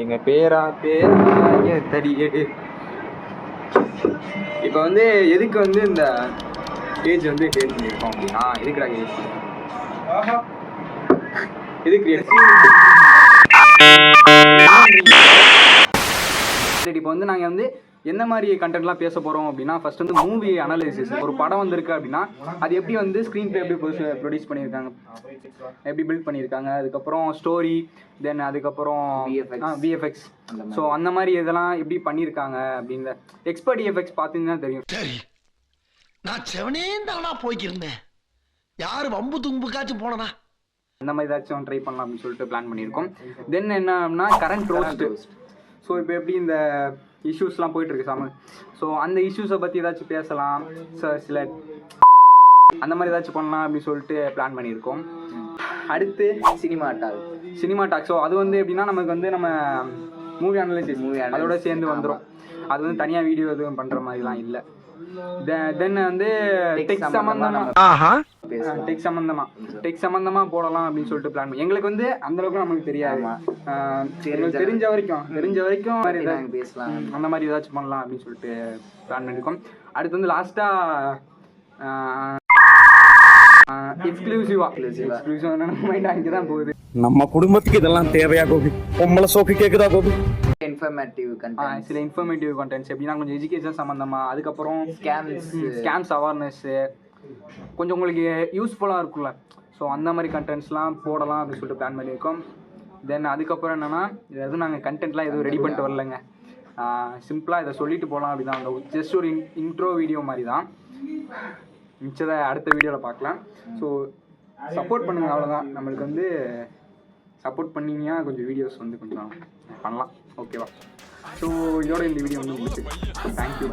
எங்கள் பேரா தெரியடு. இப்போ வந்து எதுக்கு வந்து இந்த பேஜ் வந்து கிரியேட் பண்ணியிருக்கோம் அப்படின்னா, எதுக்குடா கிரியேட் பண்ணியிருக்கோம், எது கிரியேட் இப்போ வந்து நாங்கள் வந்து எந்த மாதிரி கண்டென்ட்லாம் பேச போகிறோம் அப்படின்னா, ஃபர்ஸ்ட் வந்து மூவி அனலைசிஸ். ஒரு படம் வந்திருக்கு அப்படின்னா அது எப்படி வந்து ஸ்க்ரீன் ப்ளே எப்படி ப்ரொடியூஸ் பண்ணியிருக்காங்க, எப்படி பில்ட் பண்ணியிருக்காங்க, அதுக்கப்புறம் ஸ்டோரி, தென் அதுக்கப்புறம் விஎஃப்எக்ஸ். ஸோ அந்த மாதிரி இதெல்லாம் எப்படி பண்ணியிருக்காங்க அப்படின்ற எக்ஸ்பர்ட் எஃபெக்ட்ஸ் பார்த்தீங்கன்னா தெரியும். சரி, நான் செவனேந்தானா போய்க்கிருந்தேன், யாரு வம்பு தும்புக்காச்சும் போனனா அந்த மாதிரி ஏதாச்சும் ட்ரை பண்ணலாம் அப்படின்னு சொல்லிட்டு பிளான் பண்ணியிருக்கோம். தென் என்னன்னா கரண்ட் ரோஸ்ட். ஸோ இப்போ எப்படி இந்த இஷ்யூஸ்லாம் போயிட்டுருக்கு சாமி, ஸோ அந்த இஷ்யூஸை பற்றி ஏதாச்சும் பேசலாம், சில அந்த மாதிரி ஏதாச்சும் பண்ணலாம் அப்படின்னு சொல்லிட்டு பிளான் பண்ணியிருக்கோம். அடுத்து சினிமா டாக். ஸோ அது வந்து எப்படின்னா நமக்கு வந்து நம்ம மூவி அனலைசிஸ் அதோட சேர்ந்து வந்துடும். அது வந்து தனியாக வீடியோ எதுவும் பண்ணுற மாதிரிலாம் இல்லை. தென் வந்து டெக் சம்மந்தமாக போடலாம் அப்படின்னு சொல்லிட்டு பிளான் பண்ணி, எங்களுக்கு வந்து அந்தளவுக்கு நமக்கு தெரியாது, தெரிஞ்ச வரைக்கும் பேசலாம், அந்த மாதிரி ஏதாச்சும் பண்ணலாம் அப்படின்னு சொல்லிட்டு பிளான் பண்ணியிருக்கோம். அடுத்து வந்து லாஸ்ட்டாக எக்ஸ்க்ளூசிவா அங்கே தான் போகுது. நம்ம குடும்பத்துக்கு இதெல்லாம் தேவையா கோபி? பொம்பளை சோக்கு கேக்குதா கோபி? சில இன்ஃபர்மேட்டிவ் கண்டென்ட்ஸ் எப்படின்னா கொஞ்சம் எஜுகேஷன் சம்மந்தமாக, அதுக்கப்புறம் ஸ்கேம்ஸ் அவேர்னஸ்ஸு கொஞ்சம் உங்களுக்கு யூஸ்ஃபுல்லாக இருக்கும்ல, ஸோ அந்த மாதிரி கண்டென்ட்ஸ்லாம் போடலாம் அப்படின்னு சொல்லிட்டு பிளான் பண்ணியிருக்கோம். தென் அதுக்கப்புறம் என்னென்னா, இது எதுவும் நாங்கள் கண்டென்ட்லாம் எதுவும் ரெடி பண்ணிட்டு வரலைங்க, சிம்பிளாக இதை சொல்லிட்டு போகலாம் அப்படி தான். அந்த ஜஸ்ட் ஒரு இன்ட்ரோ வீடியோ மாதிரி தான். மிச்சதை அடுத்த வீடியோவில் பார்க்கலாம். ஸோ சப்போர்ட் பண்ணுங்கள், அவ்வளோதான். நம்மளுக்கு வந்து சப்போர்ட் பண்ணிங்கன்னா கொஞ்சம் வீடியோஸ் வந்து கொஞ்சம் பண்ணலாம், ஓகேவா? ஸோ இதோட இந்த வீடியோ வந்து முடிச்சு. தேங்க்யூ.